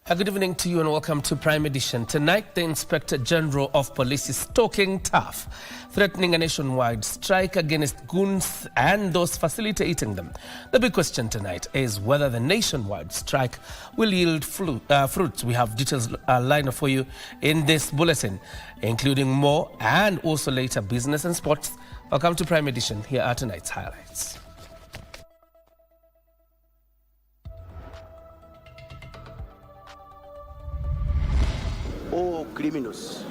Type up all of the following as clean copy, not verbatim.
Good evening to you and welcome to Prime Edition. Tonight, the Inspector General of Police is talking tough, threatening a nationwide strike against goons and those facilitating them. The big question tonight is whether the nationwide strike will yield fruits. We have details lined up for you in this bulletin, including more and also later business and sports. Welcome to Prime Edition. Here are tonight's highlights. All criminals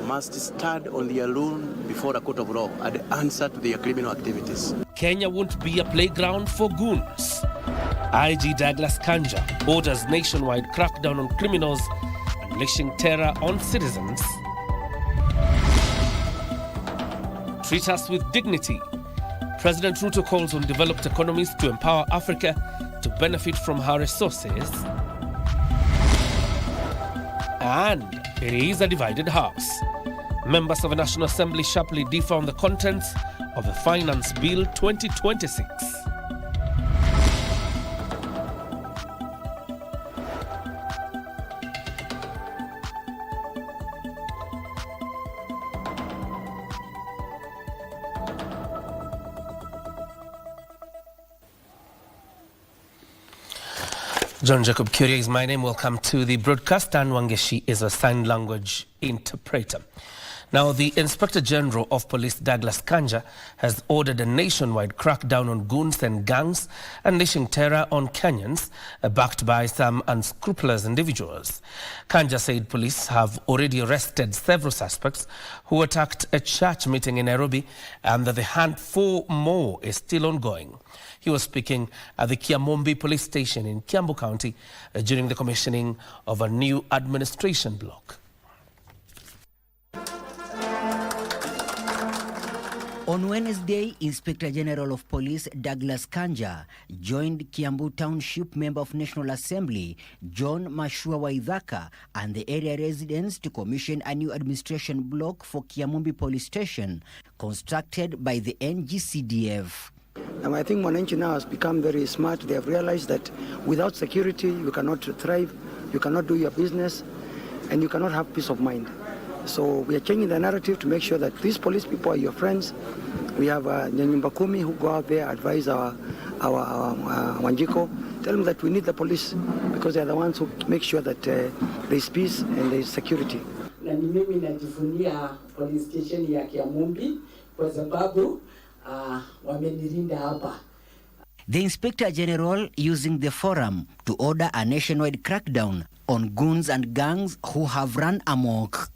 must stand on their own before a court of law and answer to their criminal activities. Kenya won't be a playground for goons. IG Douglas Kanja orders nationwide crackdown on criminals, unleashing terror on citizens. Treat us with dignity. President Ruto calls on developed economies to empower Africa to benefit from her resources. And it is a divided house. Members of the National Assembly sharply differ on the contents of the Finance Bill 2026. John Jacob Kioria is my name. Welcome to the broadcast. And Wangeshi is a sign language interpreter. Now, the Inspector General of Police, Douglas Kanja, has ordered a nationwide crackdown on goons and gangs, unleashing terror on Kenyans, backed by some unscrupulous individuals. Kanja said police have already arrested several suspects who attacked a church meeting in Nairobi and that the hunt for more is still ongoing. He was speaking at the Kiamombi police station in Kiambu County during the commissioning of a new administration block. On Wednesday, Inspector General of Police Douglas Kanja joined Kiambu Township Member of National Assembly John Mashua Waithaka and the area residents to commission a new administration block for Kiamombi Police Station constructed by the NGCDF. And I think Mwananchi now has become very smart. They have realized that without security, you cannot thrive, you cannot do your business, and you cannot have peace of mind. So we are changing the narrative to make sure that these police people are your friends. We have Nyanyumba Kumi who go out there, advise our Wanjiko, tell them that we need the police because they are the ones who make sure that there is peace and there is security. Na mimi najivunia police station ya Kiamombi kwa sababu wamenilinda hapa. The Inspector General using the forum to order a nationwide crackdown on goons and gangs who have run amok.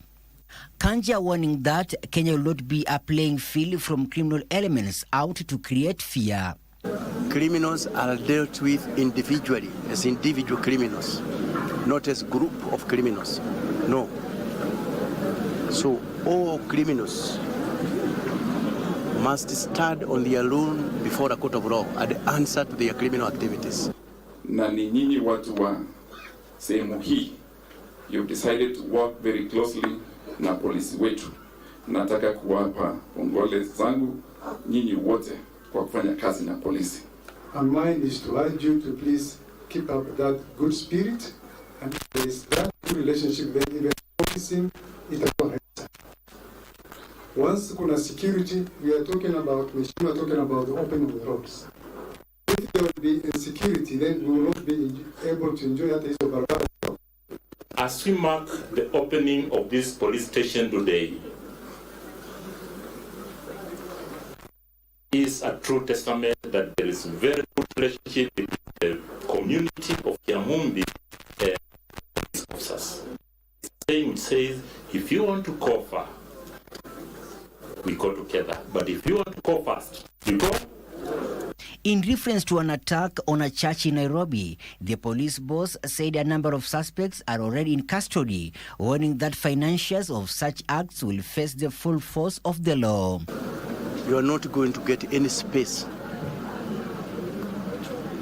Kanja warning that Kenya will not be a playing field from criminal elements out to create fear. Criminals are dealt with individually, as individual criminals, not as group of criminals. No. So all criminals must stand on their own before a court of law and answer to their criminal activities. Na ni nyinyi watu wa sehemu hii, you've decided to work very closely na polisi wetu. Nataka kuwapa pongole zangu nyinyi wote kwa kufanya kazi na polisi. Our mind is to urge you to please keep up that good spirit, and there is that good relationship that even policing itakuwa rahisi. Once kuna security, we are talking about the opening of the roads. If there will be insecurity, then we will not be able to enjoy that is barabara. As we mark the opening of this police station today, is a true testament that there is a very good relationship between the community of Kiamombi and police officers. The saying says, if you want to go far, we go together. But if you want to go fast, you go. In reference to an attack on a church in Nairobi, the police boss said a number of suspects are already in custody, warning that financiers of such acts will face the full force of the law. You are not going to get any space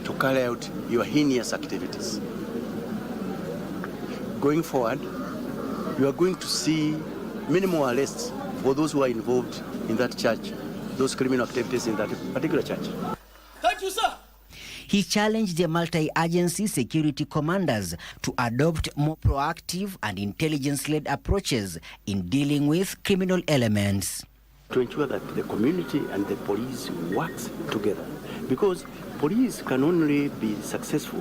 to carry out your heinous activities. Going forward, you are going to see minimal arrests for those who are involved in that church, those criminal activities in that particular church. Thank you, sir. He challenged the multi-agency security commanders to adopt more proactive and intelligence-led approaches in dealing with criminal elements. To ensure that the community and the police works together, because police can only be successful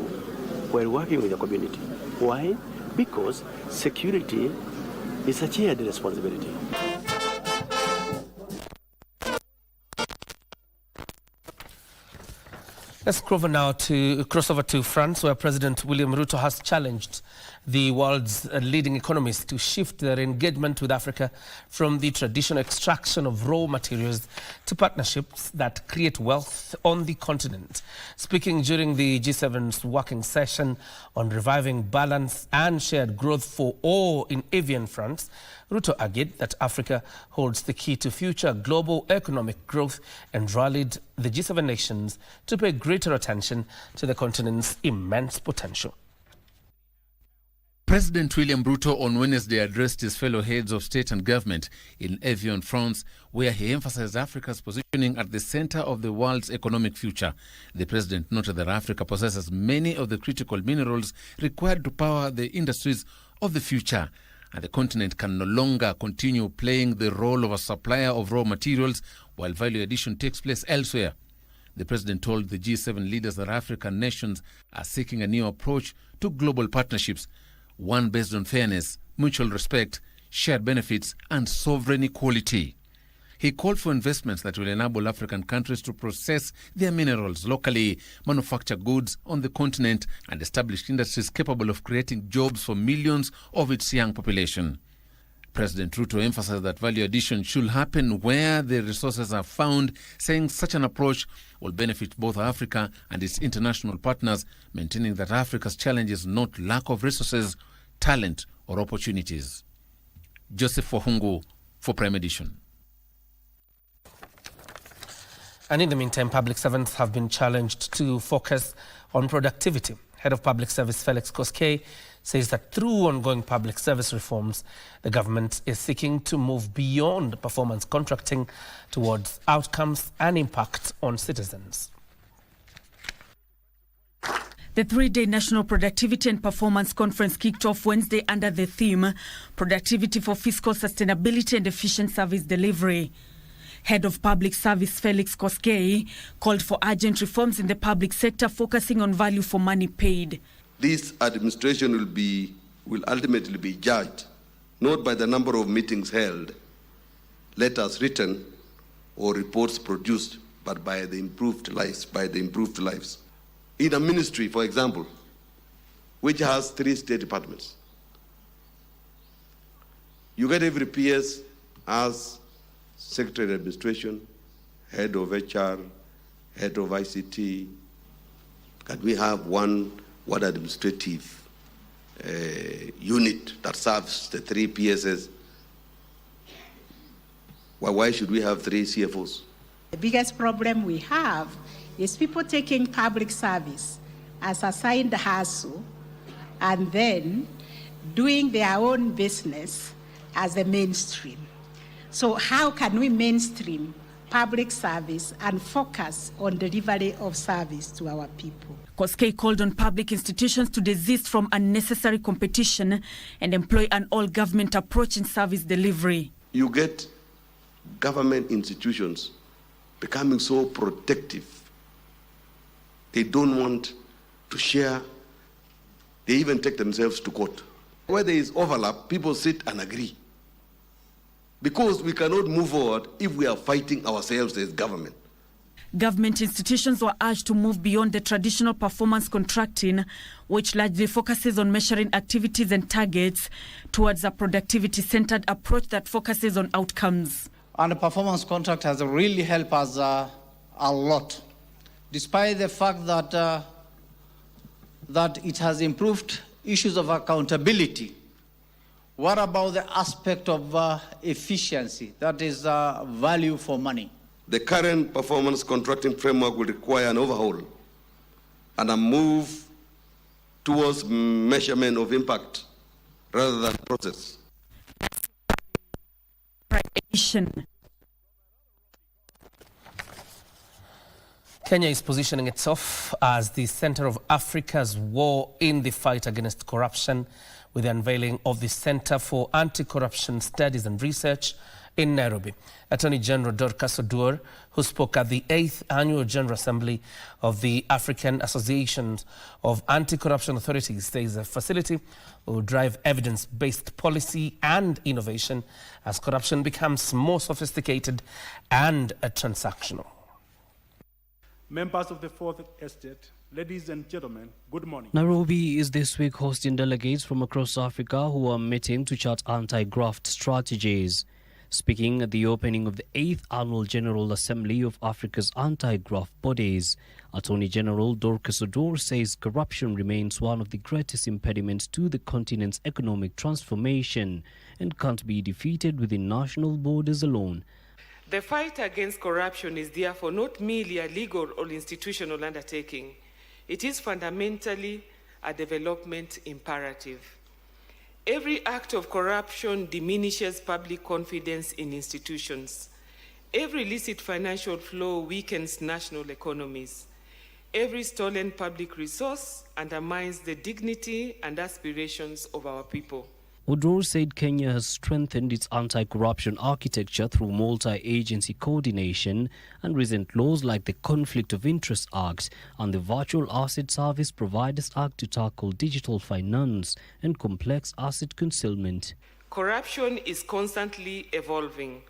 while working with the community. Why? Because security is a shared responsibility. Let's cross over to France, where President William Ruto has challenged the world's leading economies to shift their engagement with Africa from the traditional extraction of raw materials to partnerships that create wealth on the continent. Speaking during the G7's working session on reviving balance and shared growth for all in avian France, Ruto argued that Africa holds the key to future global economic growth and rallied the G7 nations to pay greater attention to the continent's immense potential. President William Ruto on Wednesday addressed his fellow heads of state and government in Evian, France, where he emphasized Africa's positioning at the center of the world's economic future. The president noted that Africa possesses many of the critical minerals required to power the industries of the future, and the continent can no longer continue playing the role of a supplier of raw materials while value addition takes place elsewhere. The president told the G7 leaders that African nations are seeking a new approach to global partnerships, one based on fairness, mutual respect, shared benefits, and sovereign equality. He called for investments that will enable African countries to process their minerals locally, manufacture goods on the continent, and establish industries capable of creating jobs for millions of its young population. President Ruto emphasized that value addition should happen where the resources are found, saying such an approach will benefit both Africa and its international partners, maintaining that Africa's challenge is not lack of resources, talent, or opportunities. Joseph Wahungu for Prime Edition. And in the meantime, public servants have been challenged to focus on productivity. Head of Public Service Felix Koskei says that through ongoing public service reforms, the government is seeking to move beyond performance contracting towards outcomes and impact on citizens. The three-day National Productivity and Performance Conference kicked off Wednesday under the theme, Productivity for Fiscal Sustainability and Efficient Service Delivery. Head of Public Service Felix Koskei called for urgent reforms in the public sector focusing on value for money paid. This administration will ultimately be judged not by the number of meetings held, letters written, or reports produced, but by the improved lives. In a ministry, for example, which has 3 state departments, you get every PS as Secretary of Administration, Head of HR, Head of ICT. Can we have one administrative unit that serves the 3 PSs? Why should we have 3 CFOs? The biggest problem we have is people taking public service as a side hustle and then doing their own business as the mainstream. So how can we mainstream public service and focus on delivery of service to our people? Koskei called on public institutions to desist from unnecessary competition and employ an all-government approach in service delivery. You get government institutions becoming so protective. They don't want to share. They even take themselves to court. Where there is overlap, people sit and agree. Because we cannot move forward if we are fighting ourselves as government. Government institutions were urged to move beyond the traditional performance contracting, which largely focuses on measuring activities and targets, towards a productivity-centered approach that focuses on outcomes. And the performance contract has really helped us a lot, despite the fact that it has improved issues of accountability. What about the aspect of efficiency, that is value for money? The current performance contracting framework will require an overhaul and a move towards measurement of impact rather than process. Kenya is positioning itself as the center of Africa's war in the fight against corruption, with the unveiling of the Center for Anti-Corruption Studies and Research in Nairobi. Attorney General Dorcas Oduor, who spoke at the 8th Annual General Assembly of the African Association of Anti-Corruption Authorities, says the facility will drive evidence-based policy and innovation as corruption becomes more sophisticated and transactional. Members of the Fourth Estate, ladies and gentlemen, good morning. Nairobi is this week hosting delegates from across Africa who are meeting to chart anti-graft strategies. Speaking at the opening of the 8th Annual General Assembly of Africa's anti-graft bodies, Attorney General Dorcas Oduor says corruption remains one of the greatest impediments to the continent's economic transformation and can't be defeated within national borders alone. The fight against corruption is therefore not merely a legal or institutional undertaking. It is fundamentally a development imperative. Every act of corruption diminishes public confidence in institutions. Every illicit financial flow weakens national economies. Every stolen public resource undermines the dignity and aspirations of our people. Oduor said Kenya has strengthened its anti-corruption architecture through multi-agency coordination and recent laws like the Conflict of Interest Act and the Virtual Asset Service Providers Act to tackle digital finance and complex asset concealment. Corruption is constantly evolving,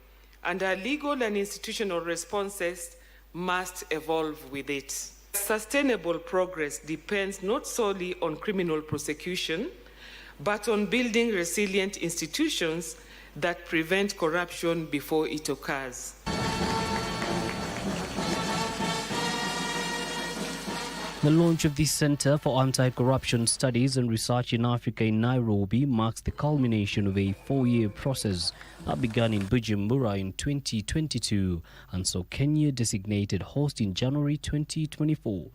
and our legal and institutional responses must evolve with it. Sustainable progress depends not solely on criminal prosecution, but on building resilient institutions that prevent corruption before it occurs. The launch of the Center for Anti-Corruption Studies and Research in Africa in Nairobi marks the culmination of a 4-year process that began in Bujumbura in 2022 and saw Kenya designated host in January 2024.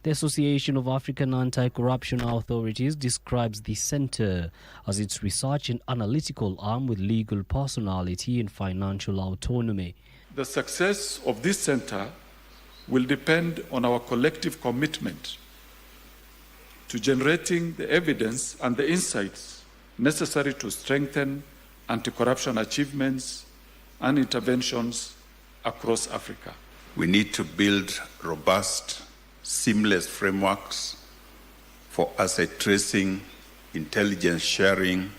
The Association of African Anti-Corruption Authorities describes the center as its research and analytical arm with legal personality and financial autonomy. The success of this center will depend on our collective commitment to generating the evidence and the insights necessary to strengthen anti-corruption achievements and interventions across Africa. We need to build robust, seamless frameworks for asset tracing, intelligence sharing,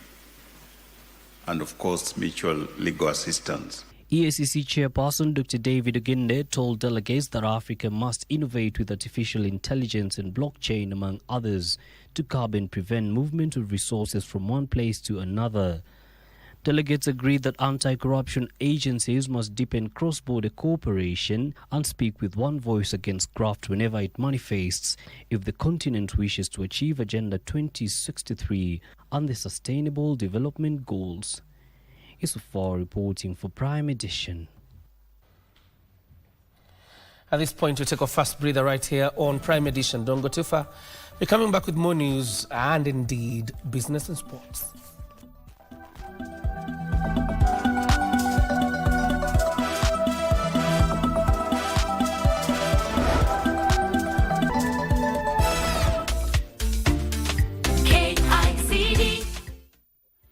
and of course, mutual legal assistance. EACC Chairperson Dr. David Oginde told delegates that Africa must innovate with artificial intelligence and blockchain, among others, to curb and prevent movement of resources from one place to another. Delegates agreed that anti-corruption agencies must deepen cross-border cooperation and speak with one voice against graft whenever it manifests if the continent wishes to achieve Agenda 2063 and the Sustainable Development Goals. Isufar reporting for Prime Edition. At this point, we take our first breather right here on Prime Edition. Don't go too far. We're coming back with more news and indeed business and sports.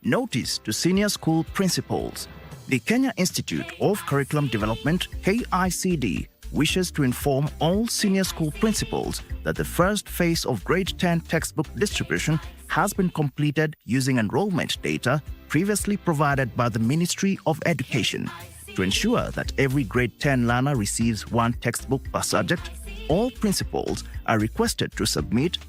Notice to senior school principals. The Kenya Institute of Curriculum Development, KICD, wishes to inform all senior school principals that the first phase of grade 10 textbook distribution has been completed using enrollment data previously provided by the Ministry of Education. To ensure that every grade 10 learner receives one textbook per subject, all principals are requested to submit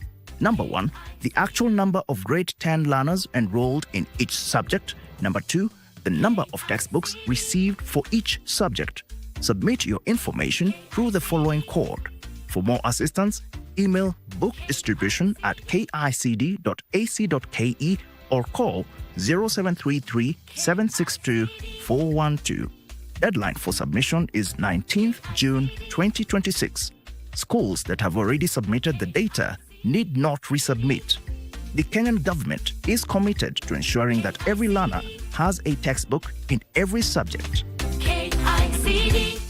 Number 1, the actual number of grade 10 learners enrolled in each subject. Number 2, the number of textbooks received for each subject. Submit your information through the following code. For more assistance, email bookdistribution@kicd.ac.ke or call 0733 762 412. Deadline for submission is 19th June 2026. Schools that have already submitted the data need not resubmit. The Kenyan government is committed to ensuring that every learner has a textbook in every subject. KICD.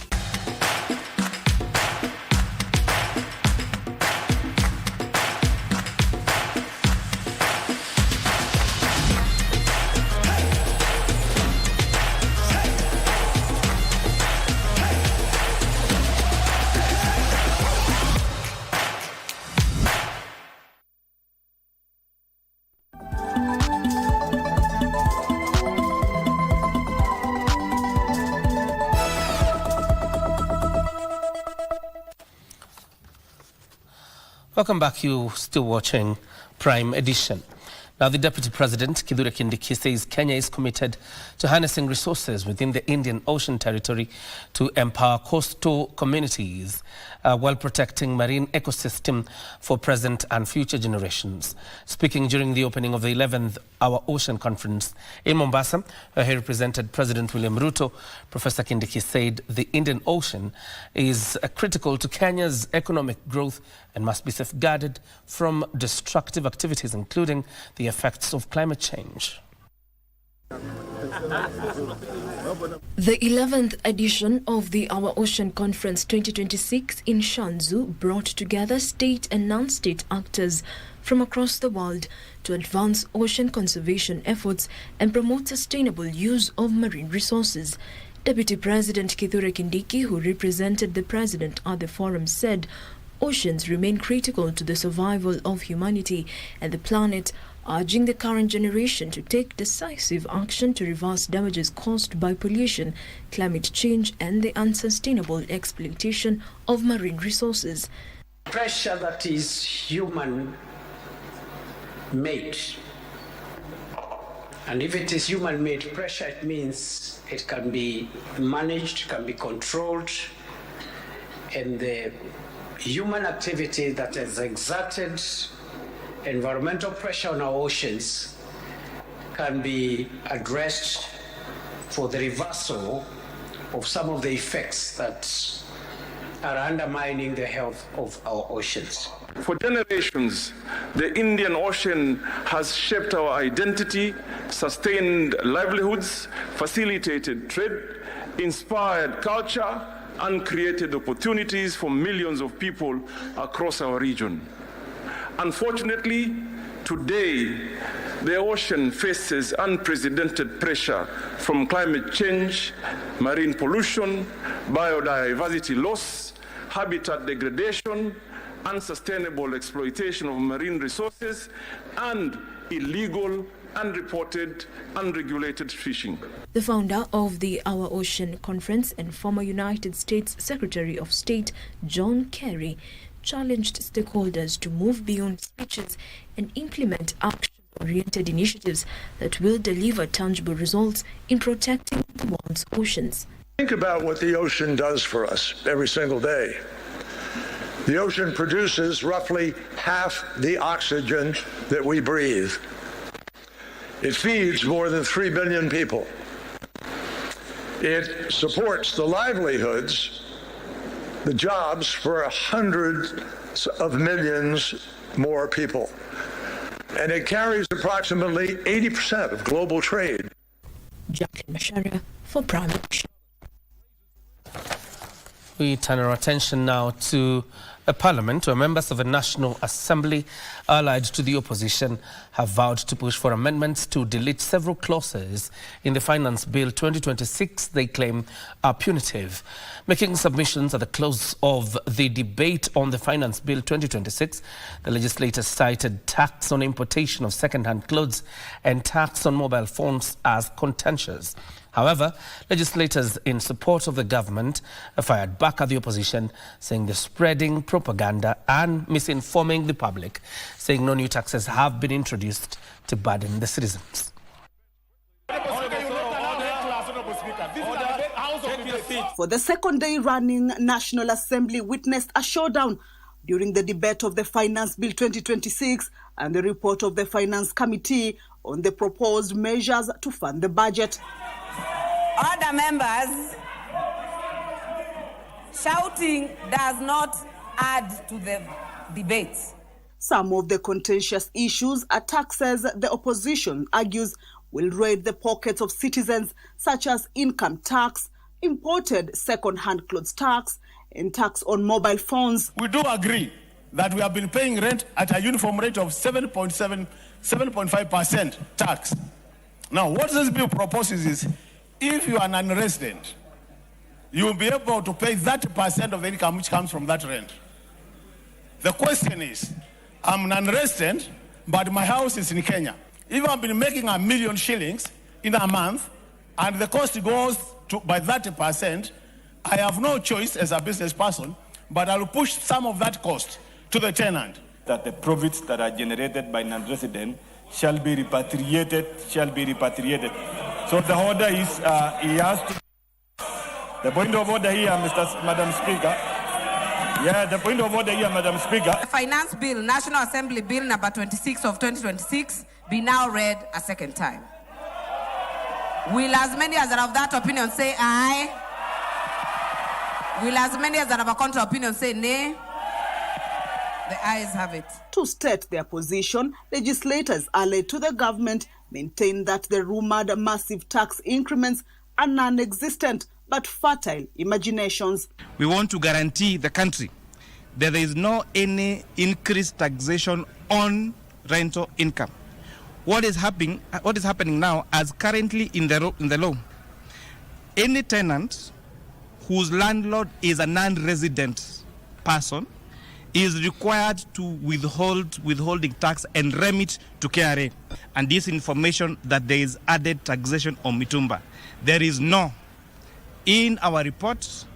Welcome back. You're still watching Prime Edition. Now, the Deputy President, Kioria Kindiki, says Kenya is committed to harnessing resources within the Indian Ocean Territory to empower coastal communities while protecting marine ecosystem for present and future generations. Speaking during the opening of the 11th Our Ocean Conference in Mombasa, where he represented President William Ruto, Professor Kindiki said the Indian Ocean is critical to Kenya's economic growth and must be safeguarded from destructive activities, including the effects of climate change. The 11th edition of the Our Ocean Conference 2026 in Shanzu brought together state and non-state actors from across the world to advance ocean conservation efforts and promote sustainable use of marine resources. Deputy President Kioria Kindiki, who represented the President at the forum, said oceans remain critical to the survival of humanity and the planet, urging the current generation to take decisive action to reverse damages caused by pollution, climate change, and the unsustainable exploitation of marine resources. Pressure that is human-made, and if it is human-made pressure, it means it can be managed, can be controlled, and the human activity that has exerted environmental pressure on our oceans can be addressed for the reversal of some of the effects that are undermining the health of our oceans. For generations, the Indian Ocean has shaped our identity, sustained livelihoods, facilitated trade, inspired culture, and created opportunities for millions of people across our region. Unfortunately, today, the ocean faces unprecedented pressure from climate change, marine pollution, biodiversity loss, habitat degradation, unsustainable exploitation of marine resources, and illegal, unreported, unregulated fishing. The founder of the Our Ocean Conference and former United States Secretary of State John Kerry challenged stakeholders to move beyond speeches and implement action-oriented initiatives that will deliver tangible results in protecting the world's oceans. Think about what the ocean does for us every single day. The ocean produces roughly half the oxygen that we breathe. It feeds more than 3 billion people. It supports the livelihoods, the jobs for hundreds of millions more people. And it carries approximately 80% of global trade. Jacqueline Masharia for Prime Edition. We turn our attention now to Parliament, where members of the National Assembly allied to the opposition have vowed to push for amendments to delete several clauses in the Finance Bill 2026 they claim are punitive. Making submissions at the close of the debate on the Finance Bill 2026, the legislators cited tax on importation of second-hand clothes and tax on mobile phones as contentious. However, legislators in support of the government fired back at the opposition, saying they're spreading propaganda and misinforming the public, saying no new taxes have been introduced to burden the citizens. For the second day running, National Assembly witnessed a showdown during the debate of the Finance Bill 2026 and the report of the Finance Committee on the proposed measures to fund the budget. Other members, shouting does not add to the debate. Some of the contentious issues are taxes the opposition argues will raid the pockets of citizens, such as income tax, imported second-hand clothes tax, and tax on mobile phones. We do agree that we have been paying rent at a uniform rate of 7.5% tax. Now, what this bill proposes is, if you are a non-resident, you will be able to pay 30% of the income which comes from that rent. The question is, I'm non-resident, but my house is in Kenya. If I've been making $1 million shillings in a month, and the cost goes to by 30%, I have no choice as a business person, but I'll push some of that cost to the tenant. that the profits that are generated by non-resident shall be repatriated. So the order is, he has to. The point of order here, Madam Speaker. Yeah, the point of order here, Madam Speaker. The Finance Bill, National Assembly Bill number 26 of 2026, be now read a second time. Will as many as are of that opinion say aye? Will as many as are of a counter opinion say nay? The ayes have it. To state their position, legislators allied to the government maintain that the rumored massive tax increments are non-existent but fertile imaginations. We want to guarantee the country that there is no any increased taxation on rental income. What is happening now, as currently in the law, any tenant whose landlord is a non-resident person is required to withholding tax and remit to KRA. And this information that there is added taxation on mitumba. There is no, in our reports,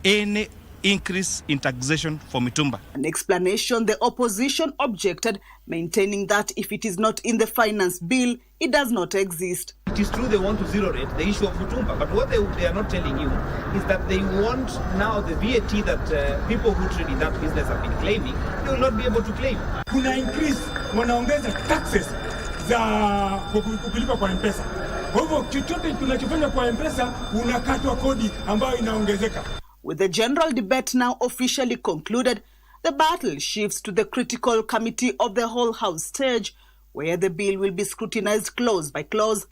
any increase in taxation for mitumba. An explanation, the opposition objected, maintaining that if it is not in the finance bill, it does not exist. It is true they want to zero rate the issue of mitumba, but what they are not telling you is that they want now the VAT that people who trade in that business have been claiming, they will not be able to claim. Kuna increase, wanaongeza taxes za kulipa kwa M-Pesa. Kwa hivyo chochote tunachofanya kwa M-Pesa unakatwa kodi ambayo inaongezeka. With the general debate now officially concluded, the battle shifts to the critical committee of the whole house stage, where the bill will be scrutinized clause by clause.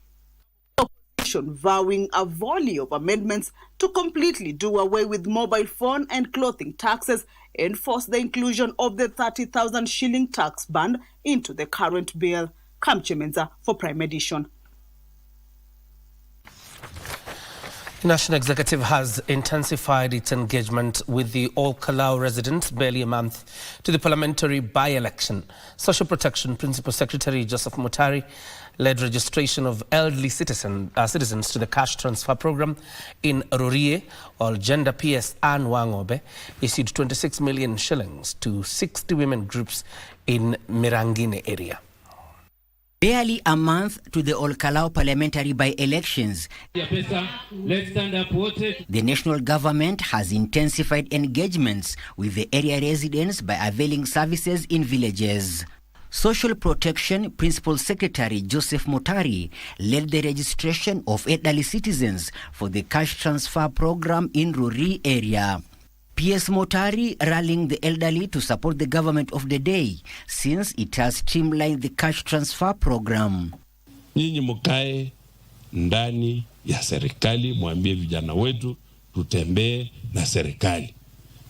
The opposition vowing a volley of amendments to completely do away with mobile phone and clothing taxes and force the inclusion of the 30,000 shilling tax band into the current bill. Kamche Menza for Prime Edition. The National Executive has intensified its engagement with the Ol Kalou residents barely a month to the parliamentary by-election. Social Protection Principal Secretary Joseph Mutari led registration of elderly citizens to the cash transfer program in Ruri, while Gender PS Anne Wangobe issued 26 million shillings to 60 women groups in Mirangine area. Barely a month to the Ol Kalou parliamentary by-elections, the national government has intensified engagements with the area residents by availing services in villages. Social Protection Principal Secretary Joseph Mutari led the registration of elderly citizens for the cash transfer program in Ruri area. PS Mutari rallying the elderly to support the government of the day since it has streamlined the cash transfer program. Nyinyi mkae ndani ya serikali, mwambie vijana wetu tutembee na serikali.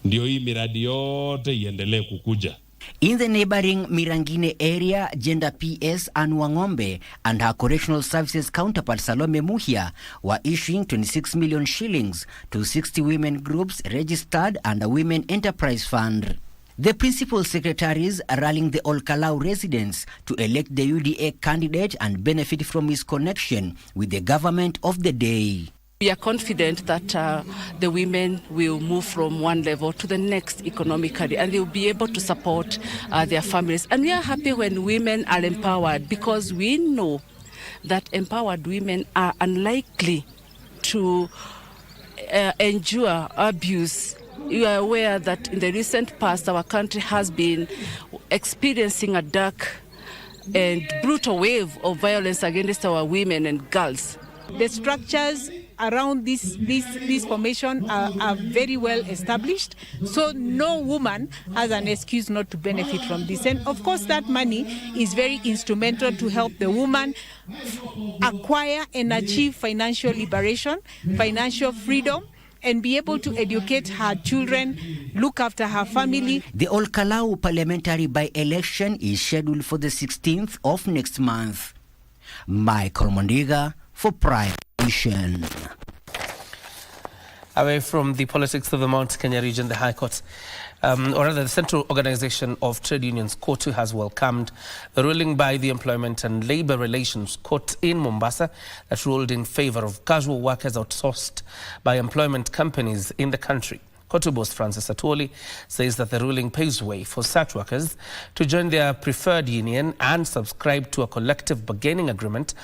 Ndio hii miradi yote iendelee kukuja. In the neighboring Mirangine area, Gender PS Anne Wangombe and her correctional services counterpart Salome Muhia were issuing 26 million shillings to 60 women groups registered under Women Enterprise Fund. The principal secretaries rallying the Ol Kalou residents to elect the UDA candidate and benefit from his connection with the government of the day. We are confident that the women will move from one level to the next economically, and they will be able to support their families. And we are happy when women are empowered, because we know that empowered women are unlikely to endure abuse. You are aware that in the recent past, our country has been experiencing a dark and brutal wave of violence against our women and girls. The structures around this formation are very well established, so no woman has an excuse not to benefit from this. And of course that money is very instrumental to help the woman acquire and achieve financial liberation, financial freedom, and be able to educate her children, look after her family. The Ol Kalou parliamentary by-election is scheduled for the 16th of next month. Michael Mondiga for Prime Edition. Away from the politics of the Mount Kenya region, the High Court, or rather the Central Organization of Trade Unions, KOTU, has welcomed the ruling by the Employment and Labour Relations Court in Mombasa that ruled in favor of casual workers outsourced by employment companies in the country. KOTU boss Francis Atwoli says that the ruling paves way for such workers to join their preferred union and subscribe to a collective bargaining agreement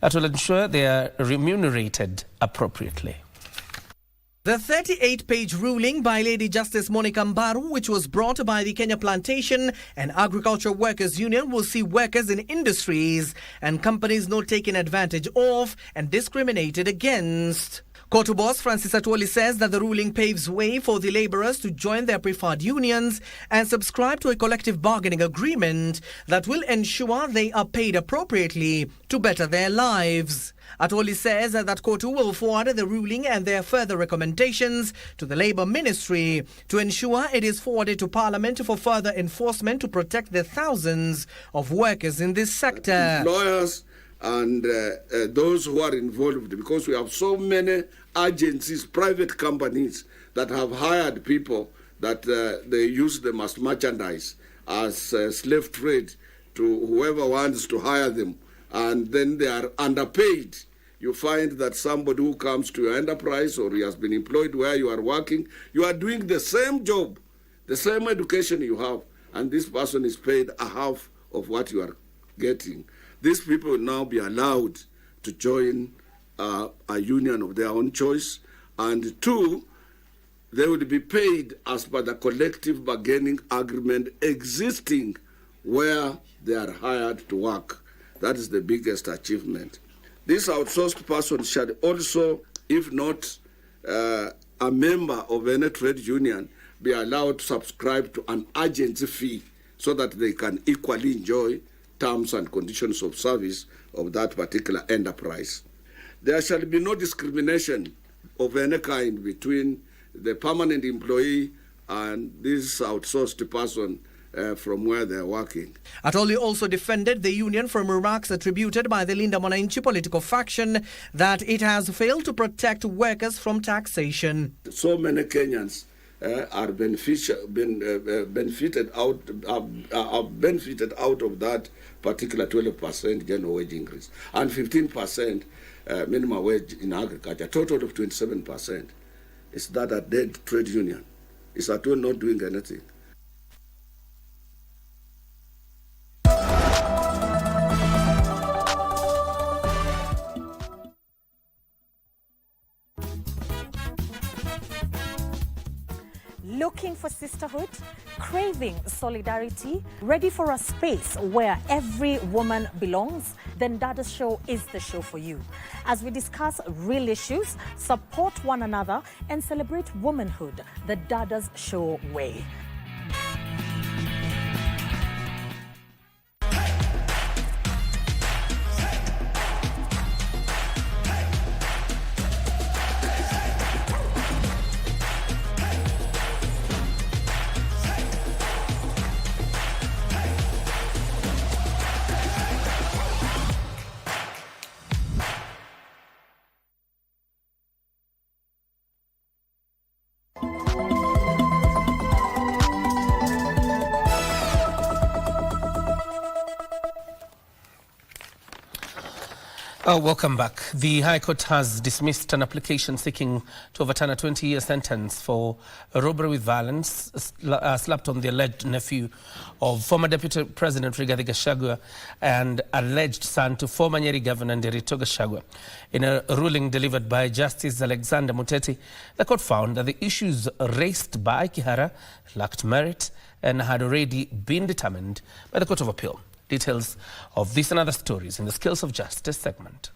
that will ensure they are remunerated appropriately. The 38-page ruling by Lady Justice Monica Mbaru, which was brought by the Kenya Plantation and Agriculture Workers Union, will see workers in industries and companies not taken advantage of and discriminated against. KOTU boss Francis Atwoli says that the ruling paves way for the labourers to join their preferred unions and subscribe to a collective bargaining agreement that will ensure they are paid appropriately to better their lives. Atwoli says that KOTU will forward the ruling and their further recommendations to the Labour Ministry to ensure it is forwarded to Parliament for further enforcement to protect the thousands of workers in this sector. Lawyers and those who are involved, because we have so many agencies, private companies that have hired people that they use them as merchandise, as slave trade to whoever wants to hire them, and then they are underpaid. You find that somebody who comes to your enterprise or he has been employed where you are working, you are doing the same job, the same education you have, and this person is paid a half of what you are getting. These people will now be allowed to join a union of their own choice, and two, they will be paid as per the collective bargaining agreement existing where they are hired to work. That is the biggest achievement. This outsourced person shall also, if not a member of any trade union, be allowed to subscribe to an agency fee so that they can equally enjoy terms and conditions of service of that particular enterprise. There shall be no discrimination of any kind between the permanent employee and this outsourced person from where they are working. Atwoli also defended the union from remarks attributed by the Linda Mwananchi political faction that it has failed to protect workers from taxation. So many Kenyans are benefited out of that particular 12% general wage increase and 15% minimum wage in agriculture, total of 27%. Is that a dead trade union? Is Atwoli not doing anything? Looking for sisterhood, craving solidarity, ready for a space where every woman belongs? Then Dada's Show is the show for you. As we discuss real issues, support one another, and celebrate womanhood the Dada's Show way. Welcome back. The High Court has dismissed an application seeking to overturn a 20-year sentence for a robbery with violence slapped on the alleged nephew of former Deputy President Rigathi Gachagua and alleged son to former Nyeri Governor Ruto Gachagua. In a ruling delivered by Justice Alexander Muteti, the court found that the issues raised by Kihara lacked merit and had already been determined by the Court of Appeal. Details of this and other stories in the Skills of Justice segment.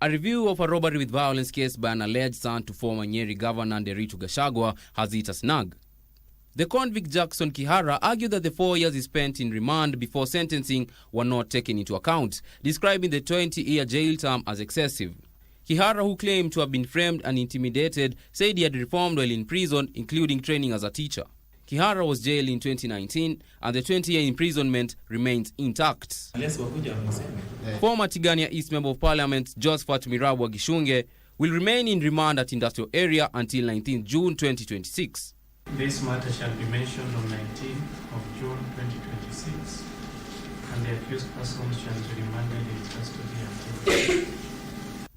A review of a robbery with violence case by an alleged son to former Nyeri Governor Ruto Gachagua has hit a snag. The convict Jackson Kihara argued that the 4 years he spent in remand before sentencing were not taken into account, describing the 20-year jail term as excessive. Kihara, who claimed to have been framed and intimidated, said he had reformed while in prison, including training as a teacher. Kihara was jailed in 2019 and the 20-year imprisonment remains intact. Former Tigania East Member of Parliament Josephat Mirabwa Gishunge will remain in remand at Industrial Area until 19 June 2026. This matter shall be mentioned on 19th of June 2026 and the accused person shall be remanded in custody until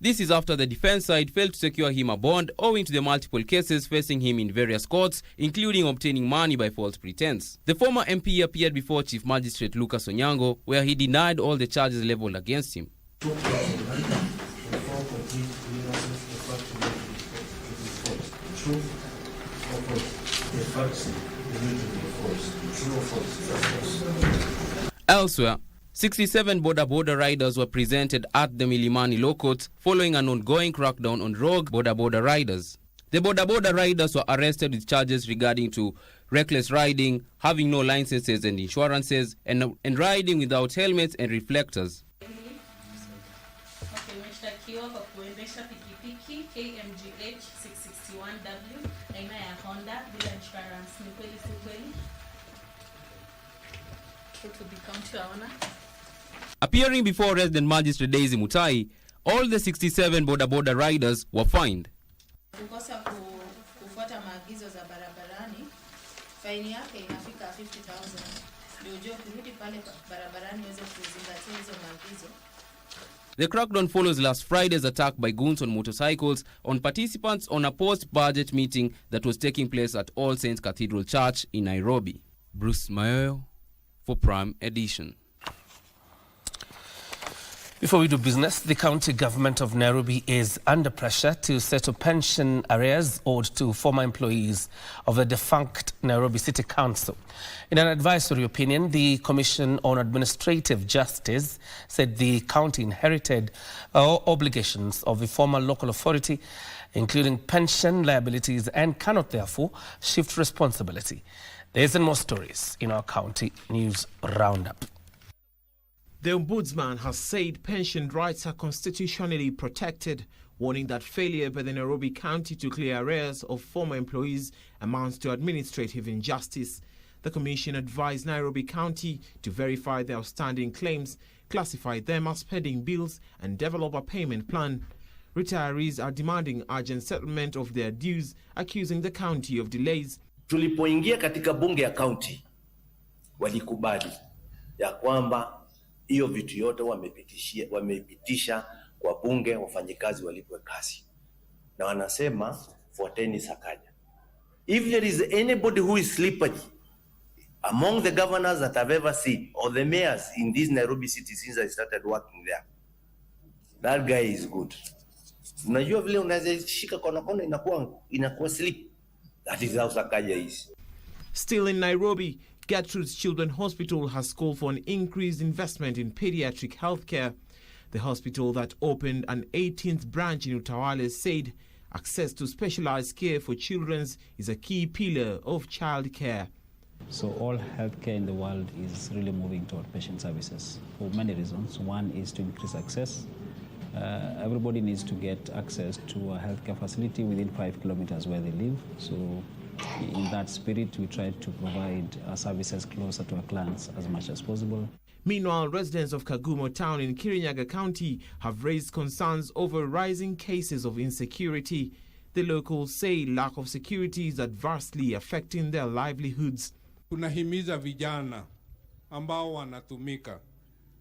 This is after the defense side failed to secure him a bond owing to the multiple cases facing him in various courts, including obtaining money by false pretense. The former MP appeared before Chief Magistrate Lucas Onyango, where he denied all the charges leveled against him. Elsewhere, 67 border riders were presented at the Milimani Law Courts following an ongoing crackdown on rogue border riders. The border riders were arrested with charges regarding to reckless riding, having no licenses and insurances, and riding without helmets and reflectors. Umeshtakiwa kwa kuendesha pikipiki KMGH 661W aina ya Honda bila insurance. Ni kweli si kweli? To become to our honor. Appearing before Resident Magistrate Daisy Mutai, all the 67 border riders were fined. Kukosa kufuata maagizo za barabarani, faini yake inafika 50,000. Ndio ujue kurudi pale barabarani uweze kuzingatia hizo maagizo. The crackdown follows last Friday's attack by goons on motorcycles on participants on a post-budget meeting that was taking place at All Saints Cathedral Church in Nairobi. Bruce Mayo for Prime Edition. Before we do business, the county government of Nairobi is under pressure to settle pension arrears owed to former employees of the defunct Nairobi City Council. In an advisory opinion, the Commission on Administrative Justice said the county inherited obligations of the former local authority, including pension liabilities, and cannot therefore shift responsibility. There's more stories in our county news roundup. The Ombudsman has said pension rights are constitutionally protected, warning that failure by the Nairobi County to clear arrears of former employees amounts to administrative injustice. The Commission advised Nairobi County to verify the outstanding claims, classify them as pending bills, and develop a payment plan. Retirees are demanding urgent settlement of their dues, accusing the county of delays. Tulipoingia katika bunge ya county, walikubali ya kwamba hiyo vitu yote wamepitisha kwa bunge, wafanyikazi walipwe kazi. Na wanasema fuateni Sakaja. If there is anybody who is slippery among the governors that I've ever seen, or the mayors in this Nairobi city since I started working there, that guy is good. Unajua vile unaweza shika kona inakuwa slip. That is how Sakaja is. Still in Nairobi, Gertrude's Children's Hospital has called for an increased investment in pediatric healthcare. The hospital that opened an 18th branch in Utawala said access to specialized care for children is a key pillar of child care. So all healthcare in the world is really moving toward patient services for many reasons. One is to increase access. Everybody needs to get access to a healthcare facility within 5 kilometers where they live. So in that spirit, we try to provide services closer to our clients as much as possible. Meanwhile, residents of Kagumo town in Kirinyaga County have raised concerns over rising cases of insecurity. The locals say lack of security is adversely affecting their livelihoods. Tunahimiza vijana ambao wanatumika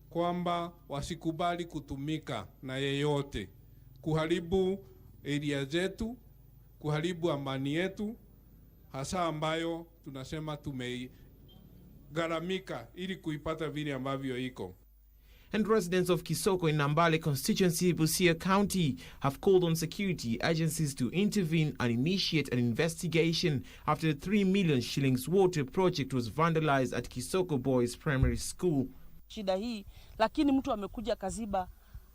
kwamba wasikubali kutumika na yeyote kuharibu area zetu, kuharibu amani yetu, hasa ambayo tunasema tumeigaramika ili kuipata vile ambavyo iko. And residents of Kisoko in Nambale constituency, Busia County, have called on security agencies to intervene and initiate an investigation after the 3 million shillings water project was vandalized at Kisoko Boys Primary School. Shida hii, lakini mtu amekuja kaziba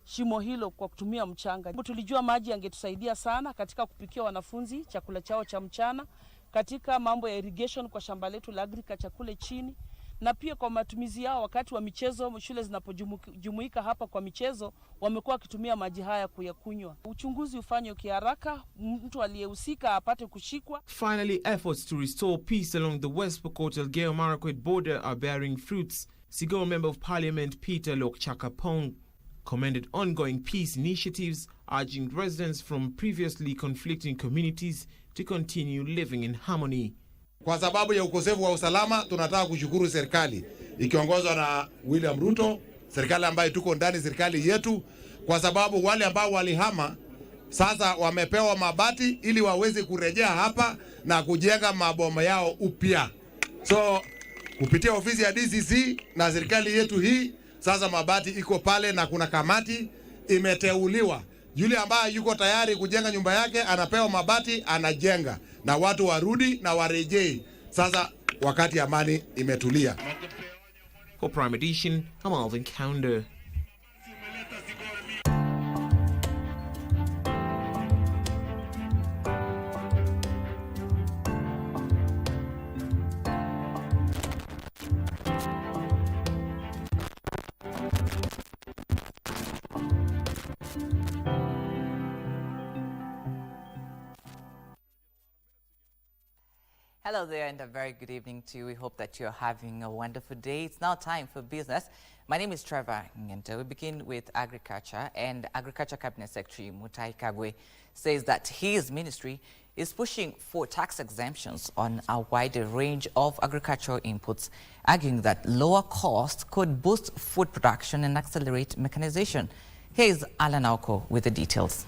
shimo hilo kwa kutumia mchanga. Tulijua maji yangetusaidia sana katika kupikia wanafunzi chakula chao cha mchana, katika mambo ya irrigation kwa shamba letu la agriculture kule chini, na pia kwa matumizi yao wakati wa michezo. Shule zinapojumuika hapa kwa michezo, wamekuwa wakitumia maji haya kuyakunywa. Uchunguzi ufanywe kiharaka, mtu aliyehusika apate kushikwa. Finally, efforts to restore peace along the West Pokot Elgeyo Marakwet border are bearing fruits. Sigor Member of Parliament Peter Lokchakapong commended ongoing peace initiatives, urging residents from previously conflicting communities to continue living in harmony. Kwa sababu ya ukosefu wa usalama, tunataka kushukuru serikali ikiongozwa na William Ruto, serikali ambayo tuko ndani, serikali yetu, kwa sababu wale ambao walihama sasa wamepewa mabati ili waweze kurejea hapa na kujenga maboma yao upya. So kupitia ofisi ya DCC na serikali yetu hii, sasa mabati iko pale na kuna kamati imeteuliwa. Yule ambaye yuko tayari kujenga nyumba yake anapewa mabati, anajenga, na watu warudi na warejee. Sasa wakati amani imetulia. For Prime Edition, I'm Alvin Counder. Hello there and a very good evening to you. We hope that you're having a wonderful day. It's now time for business. My name is Trevor Ngente. We begin with agriculture, and Agriculture Cabinet Secretary Mutai Kagwe says that his ministry is pushing for tax exemptions on a wider range of agricultural inputs, arguing that lower costs could boost food production and accelerate mechanization. Here's Alan Auko with the details.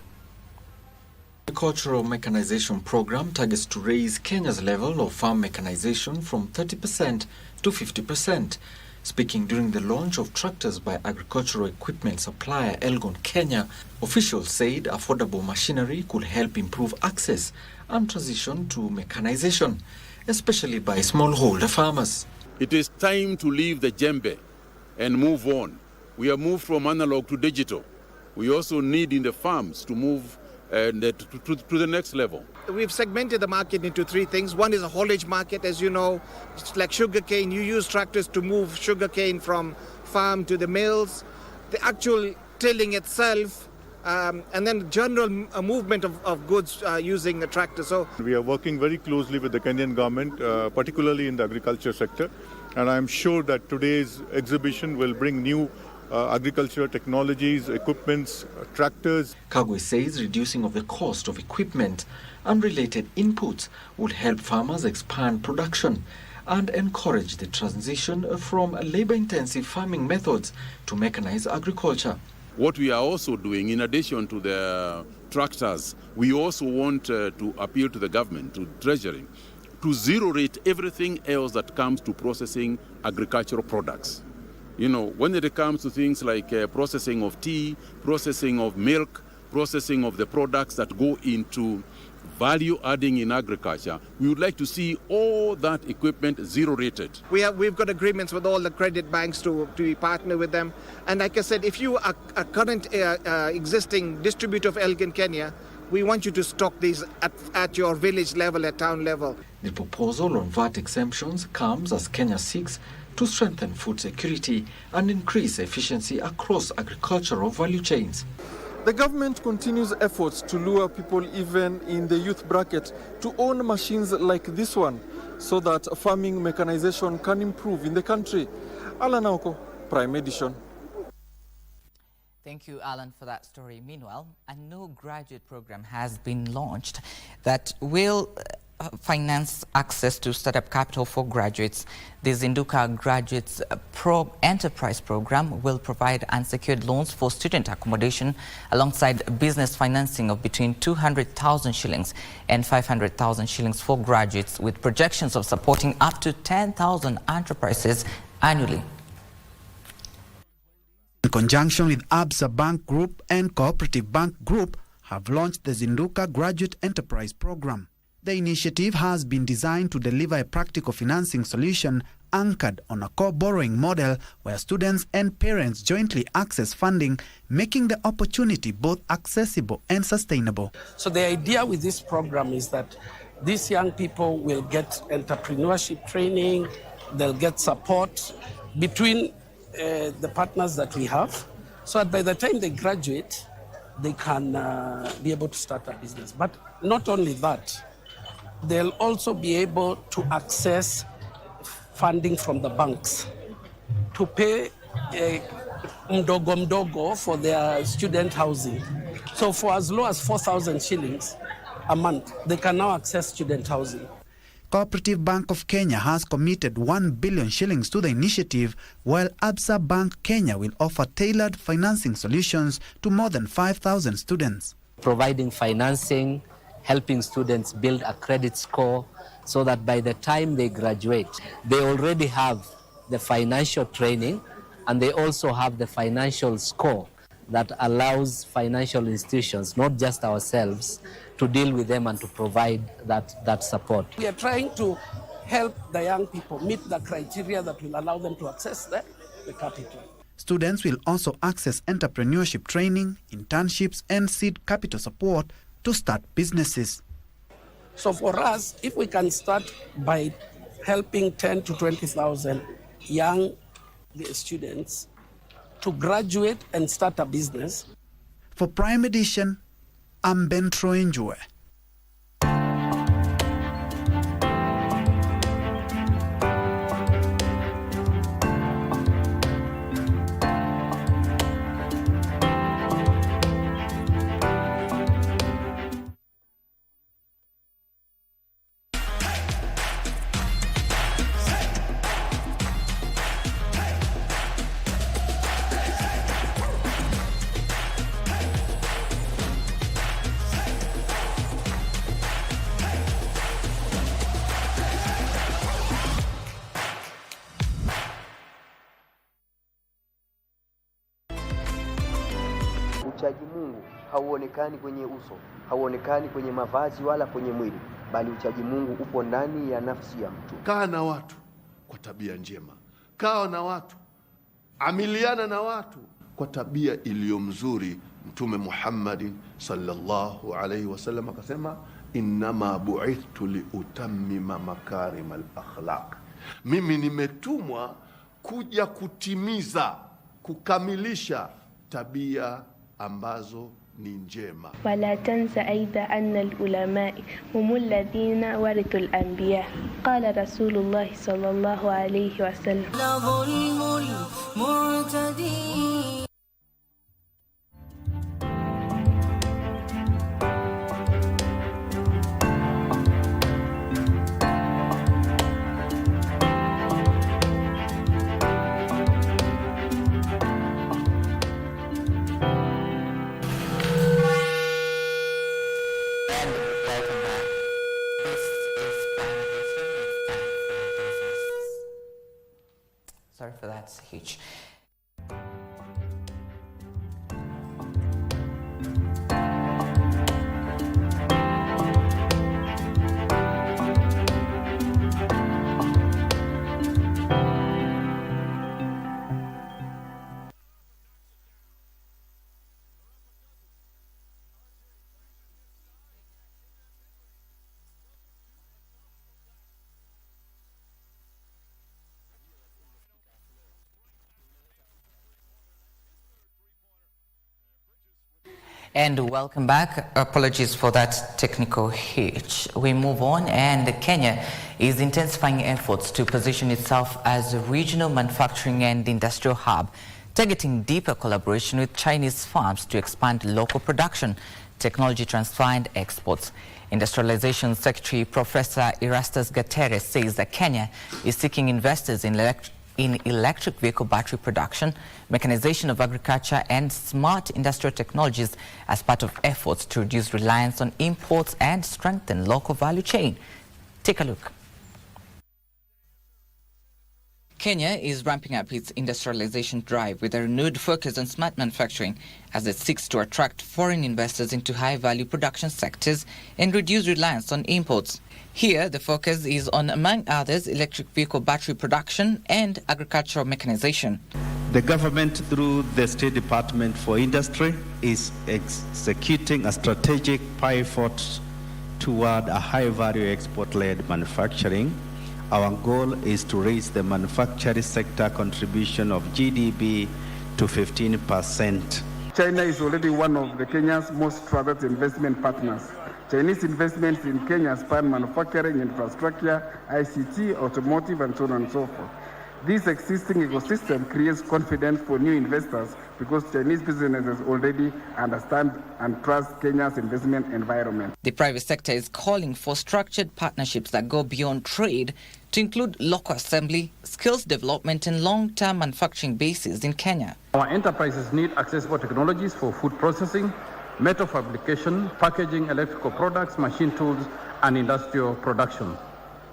The Agricultural Mechanization Program targets to raise Kenya's level of farm mechanization from 30% to 50%. Speaking during the launch of tractors by agricultural equipment supplier Elgon Kenya, officials said affordable machinery could help improve access and transition to mechanization, especially by smallholder farmers. It is time to leave the djembe and move on. We have moved from analog to digital. We also need in the farms to move to the next level. We've segmented the market into three things. One is a haulage market. As you know, it's like sugarcane. You use tractors to move sugarcane from farm to the mills. The actual tilling itself, and then general movement of goods using a tractor. So we are working very closely with the Kenyan government, particularly in the agriculture sector. And I'm sure that today's exhibition will bring new agricultural technologies, equipments, tractors. Kagwe says reducing of the cost of equipment and related inputs would help farmers expand production and encourage the transition from labor-intensive farming methods to mechanized agriculture. What we are also doing, in addition to the tractors, we also want to appeal to the government, to Treasury, to zero-rate everything else that comes to processing agricultural products. You know, when it comes to things like processing of tea, processing of milk, processing of the products that go into value adding in agriculture, we would like to see all that equipment zero rated. We've got agreements with all the credit banks to partner with them. And like I said, if you are a current existing distributor of Elgon Kenya, we want you to stock these at your village level, at town level. The proposal on VAT exemptions comes as Kenya seeks to strengthen food security and increase efficiency across agricultural value chains. The government continues efforts to lure people even in the youth bracket to own machines like this one so that farming mechanization can improve in the country. Alan Auko, Prime Edition. Thank you, Alan, for that story. Meanwhile, a new graduate program has been launched that will finance access to startup capital for graduates. The Zinduka Graduates Enterprise Program will provide unsecured loans for student accommodation alongside business financing of between 200,000 shillings and 500,000 shillings for graduates, with projections of supporting up to 10,000 enterprises annually. In conjunction with Absa Bank Group and Cooperative Bank Group, have launched the Zinduka Graduate Enterprise Program. The initiative has been designed to deliver a practical financing solution anchored on a core borrowing model where students and parents jointly access funding, making the opportunity both accessible and sustainable. So the idea with this program is that these young people will get entrepreneurship training, they'll get support between the partners that we have, so that by the time they graduate, they can be able to start a business. But not only that, they'll also be able to access funding from the banks to pay mdogo for their student housing. So for as low as 4,000 shillings a month, they can now access student housing. Cooperative Bank of Kenya has committed 1 billion shillings to the initiative, while Absa Bank Kenya will offer tailored financing solutions to more than 5,000 students. Providing financing, helping students build a credit score so that by the time they graduate, they already have the financial training and they also have the financial score that allows financial institutions, not just ourselves, to deal with them and to provide that support. We are trying to help the young people meet the criteria that will allow them to access the capital. Students will also access entrepreneurship training, internships, and seed capital support to start businesses. So for us, if we can start by helping 10 to 20,000 young students to graduate and start a business. For Prime Edition, I'm Ben Troinjue. Uchaji Mungu hauonekani kwenye uso, hauonekani kwenye mavazi wala kwenye mwili, bali uchaji Mungu upo ndani ya nafsi ya mtu. Kaa na watu kwa tabia njema. Kaa na watu, amiliana na watu kwa tabia iliyo mzuri. Mtume Muhammad sallallahu alayhi wasallam akasema, innama bu'ithtu liutammima makarim al-akhlaq. Mimi nimetumwa kuja kutimiza, kukamilisha tabia ambazo ni njema. Wala tansa aidha anna al-ulama hum alladhina warithu al-anbiya. Qala Rasulullah sallallahu alayhi wasallam. La dhulmul mu'tadi. Sorry for that hitch. And welcome back. Apologies for that technical hitch. We move on, and Kenya is intensifying efforts to position itself as a regional manufacturing and industrial hub, targeting deeper collaboration with Chinese firms to expand local production, technology transfer and exports. Industrialization Secretary Professor Erastus Gateres says that Kenya is seeking investors in electric vehicle battery production, mechanization of agriculture and smart industrial technologies as part of efforts to reduce reliance on imports and strengthen local value chain. Take a look. Kenya is ramping up its industrialization drive with a renewed focus on smart manufacturing as it seeks to attract foreign investors into high-value production sectors and reduce reliance on imports. Here, the focus is on, among others, electric vehicle battery production and agricultural mechanization. The government, through the State Department for Industry, is executing a strategic pivot toward a high-value export-led manufacturing. Our goal is to raise the manufacturing sector contribution of GDP to 15%. China is already one of the Kenya's most trusted investment partners. Chinese investments in Kenya span manufacturing, infrastructure, ICT, automotive, and so on and so forth. This existing ecosystem creates confidence for new investors because Chinese businesses already understand and trust Kenya's investment environment. The private sector is calling for structured partnerships that go beyond trade to include local assembly, skills development, and long-term manufacturing bases in Kenya. Our enterprises need accessible technologies for food processing, metal fabrication, packaging, electrical products, machine tools, and industrial production.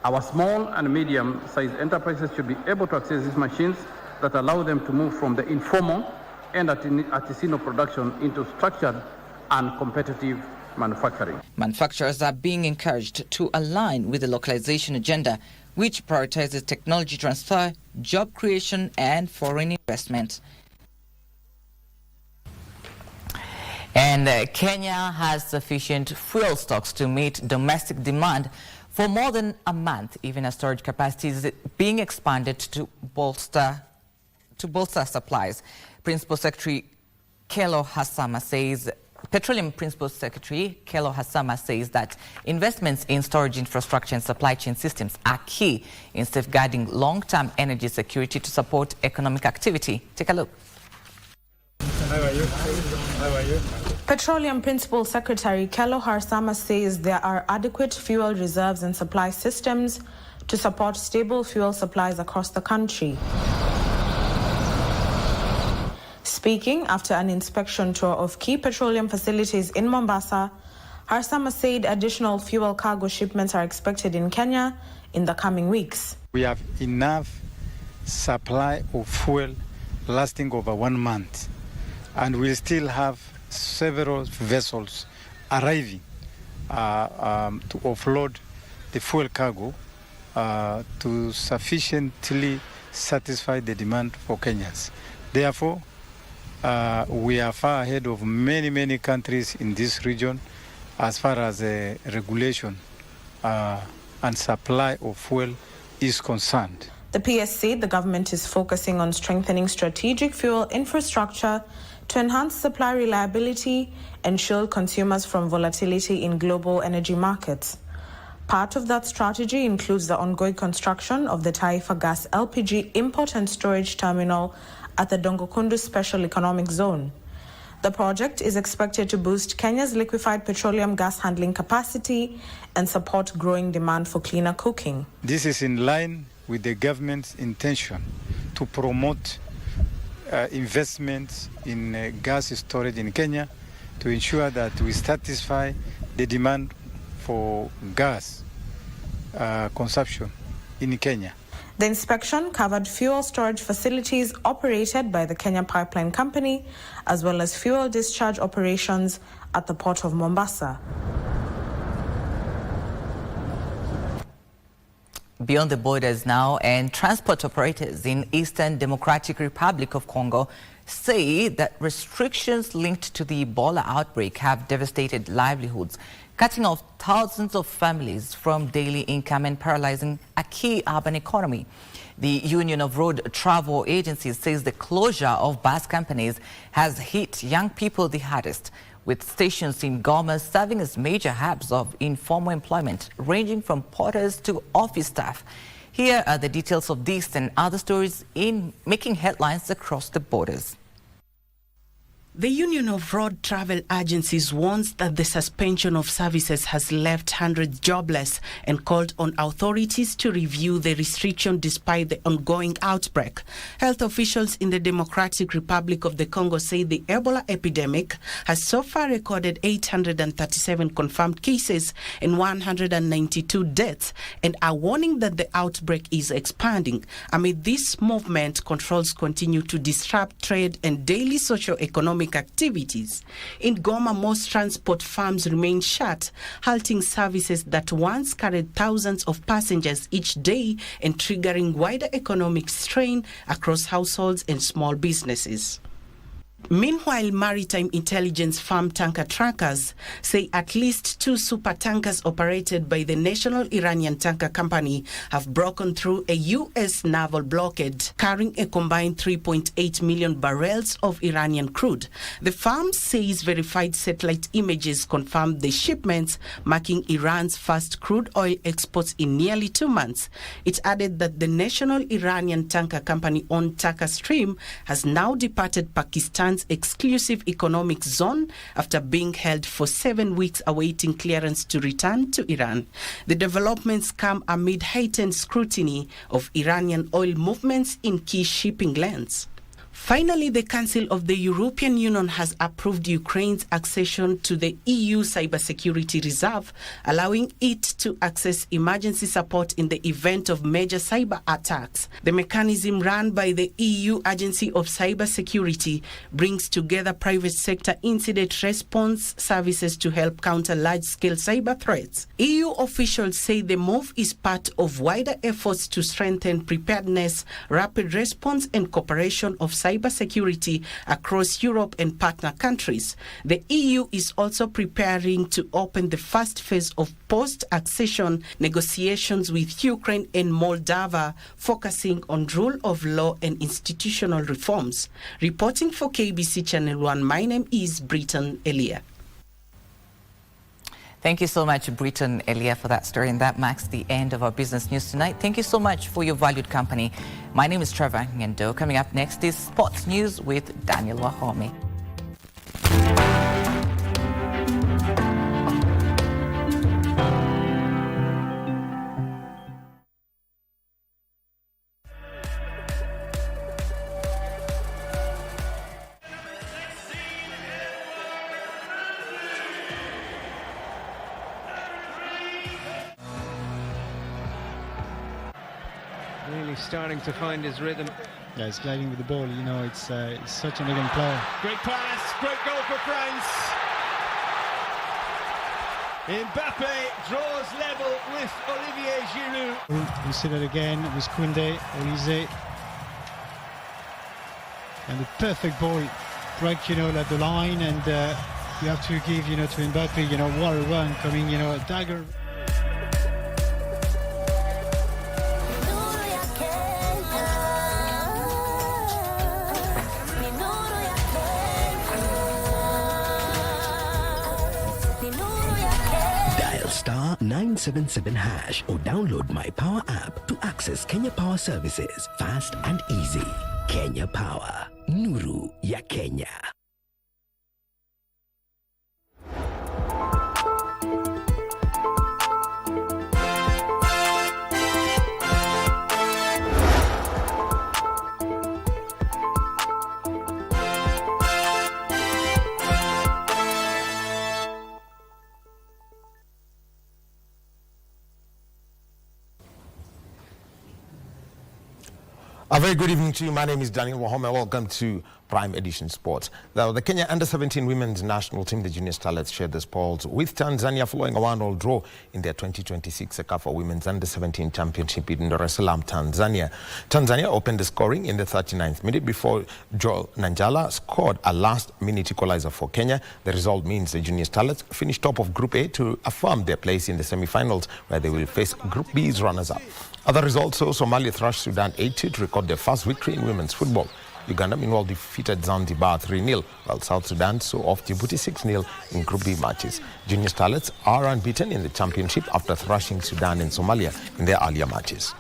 Our small and medium-sized enterprises should be able to access these machines that allow them to move from the informal and artisanal production into structured and competitive manufacturing. Manufacturers are being encouraged to align with the localization agenda, which prioritizes technology transfer, job creation, and foreign investment. And Kenya has sufficient fuel stocks to meet domestic demand for more than a month, even as storage capacity is being expanded to bolster supplies. Principal Secretary Kelo Hassama says, Petroleum Principal Secretary Kelo Hassama says that investments in storage infrastructure and supply chain systems are key in safeguarding long-term energy security to support economic activity. Take a look. How are you? Petroleum Principal Secretary Kelo Hassama says there are adequate fuel reserves and supply systems to support stable fuel supplies across the country. Speaking after an inspection tour of key petroleum facilities in Mombasa, Hassama said additional fuel cargo shipments are expected in Kenya in the coming weeks. We have enough supply of fuel lasting over 1 month, and we still have several vessels arriving to offload the fuel cargo to sufficiently satisfy the demand for Kenyans. Therefore, we are far ahead of many countries in this region as far as regulation and supply of fuel is concerned. The PS said the government is focusing on strengthening strategic fuel infrastructure to enhance supply reliability and shield consumers from volatility in global energy markets. Part of that strategy includes the ongoing construction of the Taifa Gas LPG import and storage terminal at the Dongokundu Special Economic Zone. The project is expected to boost Kenya's liquefied petroleum gas handling capacity and support growing demand for cleaner cooking. This is in line with the government's intention to promote investments in gas storage in Kenya to ensure that we satisfy the demand for gas consumption in Kenya. The inspection covered fuel storage facilities operated by the Kenya Pipeline Company, as well as fuel discharge operations at the port of Mombasa. Beyond the borders now, and transport operators in Eastern Democratic Republic of Congo say that restrictions linked to the Ebola outbreak have devastated livelihoods, cutting off thousands of families from daily income and paralyzing a key urban economy. The Union of Road Travel Agencies says the closure of bus companies has hit young people the hardest, with stations in Goma serving as major hubs of informal employment, ranging from porters to office staff. Here are the details of this and other stories in making headlines across the borders. The Union of Road Travel Agencies warns that the suspension of services has left hundreds jobless and called on authorities to review the restriction despite the ongoing outbreak. Health officials in the Democratic Republic of the Congo say the Ebola epidemic has so far recorded 837 confirmed cases and 192 deaths, and are warning that the outbreak is expanding. Amid this movement, controls continue to disrupt trade and daily socio-economic activities. In Goma, most transport firms remain shut, halting services that once carried thousands of passengers each day and triggering wider economic strain across households and small businesses. Meanwhile, maritime intelligence firm Tanker Trackers say at least 2 super tankers operated by the National Iranian Tanker Company have broken through a U.S. naval blockade carrying a combined 3.8 million barrels of Iranian crude. The firm says verified satellite images confirmed the shipments, marking Iran's first crude oil exports in nearly 2 months. It added that the National Iranian Tanker Company-owned Tanker Stream has now departed Pakistan's exclusive economic zone after being held for 7 weeks awaiting clearance to return to Iran. The developments come amid heightened scrutiny of Iranian oil movements in key shipping lanes. Finally, the Council of the European Union has approved Ukraine's accession to the EU Cybersecurity Reserve, allowing it to access emergency support in the event of major cyber attacks. The mechanism run by the EU Agency of Cybersecurity brings together private sector incident response services to help counter large-scale cyber threats. EU officials say the move is part of wider efforts to strengthen preparedness, rapid response, and cooperation of cybersecurity across Europe and partner countries. The EU is also preparing to open the first phase of post-accession negotiations with Ukraine and Moldova, focusing on rule of law and institutional reforms. Reporting for KBC Channel 1, my name is Britton Elia. Thank you so much, Britton Elia, for that story. And that marks the end of our business news tonight. Thank you so much for your valued company. My name is Trevor Ngendo. Coming up next is Sports News with Daniel Wahome. Really starting to find his rhythm. Yeah, he's gliding with the ball. You know, it's such an elegant player. Great pass, great goal for France. Mbappe draws level with Olivier Giroud. We see that again with Koundé, Olise. And the perfect ball break, at the line, and you have to give, to Mbappe, what a run coming, a dagger. Star 977 hash or download my Power app to access Kenya Power services fast and easy. Kenya Power, nuru ya Kenya. A very good evening to you. My name is Daniel Wahome. Welcome to Prime Edition Sports. Now, the Kenya Under-17 women's national team, the Junior Starlets, shared the spoils with Tanzania following a 1-1 draw in their 2026 CAF Women's Under-17 Championship in Dar es Salaam, Tanzania. Tanzania opened the scoring in the 39th minute before Joel Nanjala scored a last-minute equalizer for Kenya. The result means the Junior Starlets finished top of Group A to affirm their place in the semi-finals, where they will face Group B's runners-up. Other results saw Somalia thrash Sudan 8-2 to record their first victory in women's football. Uganda, meanwhile, defeated Zanzibar 3-0, while South Sudan saw off Djibouti 6-0 in Group B matches. Junior Starlets are unbeaten in the championship after thrashing Sudan and Somalia in their earlier matches.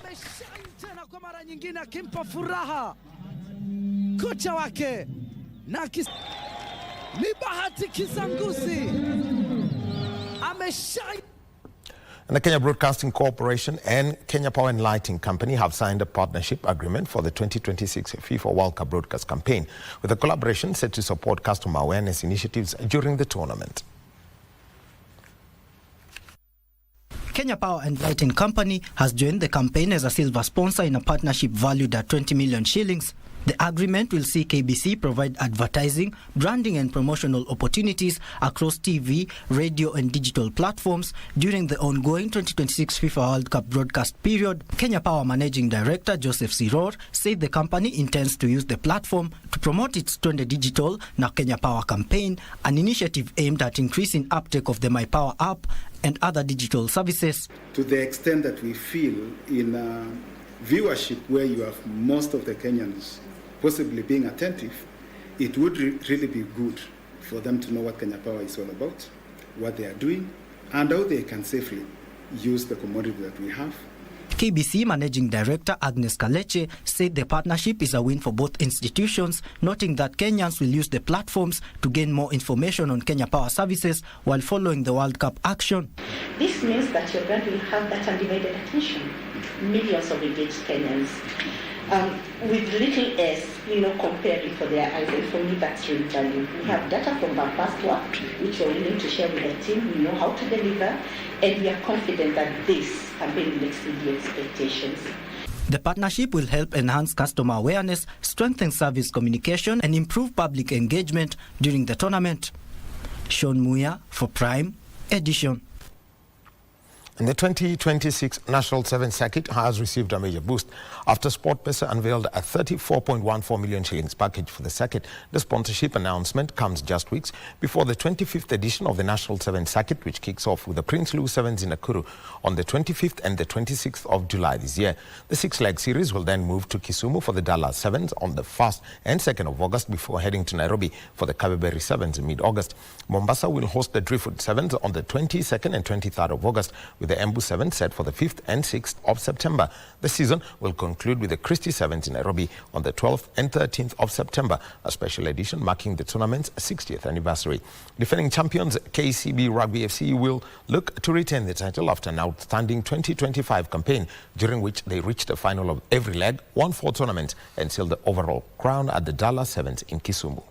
And the Kenya Broadcasting Corporation and Kenya Power and Lighting Company have signed a partnership agreement for the 2026 FIFA World Cup broadcast campaign, with the collaboration set to support customer awareness initiatives during the tournament. Kenya Power and Lighting Company has joined the campaign as a silver sponsor in a partnership valued at 20 million shillings The agreement will see KBC provide advertising, branding and promotional opportunities across TV, radio and digital platforms during the ongoing 2026 FIFA World Cup broadcast period. Kenya Power Managing Director Joseph Siror said the company intends to use the platform to promote its Twende Digital na Kenya Power campaign, an initiative aimed at increasing uptake of the My Power app and other digital services. To the extent that we feel in viewership where you have most of the Kenyans possibly being attentive, it would really be good for them to know what Kenya Power is all about, what they are doing, and how they can safely use the commodity that we have. KBC Managing Director Agnes Kaleche said the partnership is a win for both institutions, noting that Kenyans will use the platforms to gain more information on Kenya Power services while following the World Cup action. This means that your brand will have that undivided attention. Millions of engaged Kenyans. With little s, comparing for their eyes, and for me that's real value. We have data from our past work, which we're willing to share with the team. We know how to deliver, and we are confident that this campaign will exceed the expectations. The partnership will help enhance customer awareness, strengthen service communication, and improve public engagement during the tournament. Sean Muya for Prime Edition. And the 2026 National 7 Circuit has received a major boost after SportPesa unveiled a 34.14 million shillings package for the circuit. The sponsorship announcement comes just weeks before the 25th edition of the National 7 Circuit, which kicks off with the Prince Louis Sevens in Nakuru on the 25th and the 26th of July this year. The six-leg series will then move to Kisumu for the Dallas Sevens on the 1st and 2nd of August before heading to Nairobi for the Kabeberi Sevens in mid-August. Mombasa will host the Driftwood Sevens on the 22nd and 23rd of August, with the Embu Sevens set for the 5th and 6th of September. The season will conclude with the Christie Sevens in Nairobi on the 12th and 13th of September, a special edition marking the tournament's 60th anniversary. Defending champions KCB Rugby FC will look to retain the title after an outstanding 2025 campaign, during which they reached the final of every leg, won 4 tournaments, and sealed the overall crown at the Dallas Sevens in Kisumu.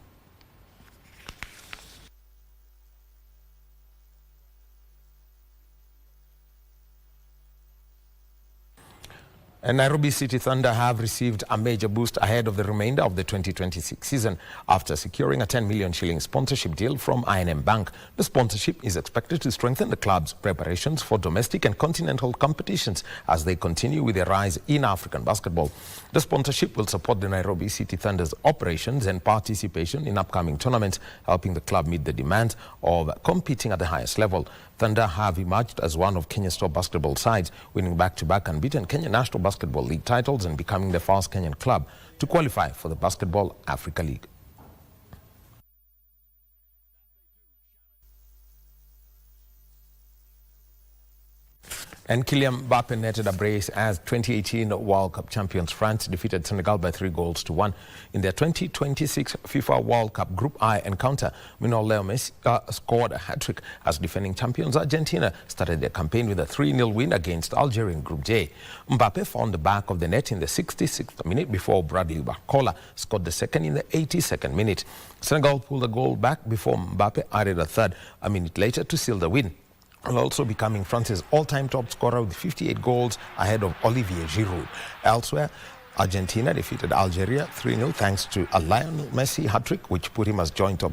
And Nairobi City Thunder have received a major boost ahead of the remainder of the 2026 season after securing a 10 million shilling sponsorship deal from I&M Bank. The sponsorship is expected to strengthen the club's preparations for domestic and continental competitions as they continue with their rise in African basketball. The sponsorship will support the Nairobi City Thunder's operations and participation in upcoming tournaments, helping the club meet the demands of competing at the highest level. Thunder have emerged as one of Kenya's top basketball sides, winning back-to-back unbeaten Kenya National Basketball League titles and becoming the first Kenyan club to qualify for the Basketball Africa League. And Kylian Mbappe netted a brace as 2018 World Cup champions France defeated Senegal by 3-1 in their 2026 FIFA World Cup Group I encounter. Meanwhile, Leo Messi scored a hat-trick as defending champions Argentina started their campaign with a 3-0 win against Algeria in Group J. Mbappe found the back of the net in the 66th minute before Bradley Barcola scored the second in the 82nd minute. Senegal pulled a goal back before Mbappe added a third a minute later to seal the win, while also becoming France's all-time top scorer with 58 goals ahead of Olivier Giroud. Elsewhere, Argentina defeated Algeria 3-0 thanks to a Lionel Messi hat-trick, which put him as joint top scorer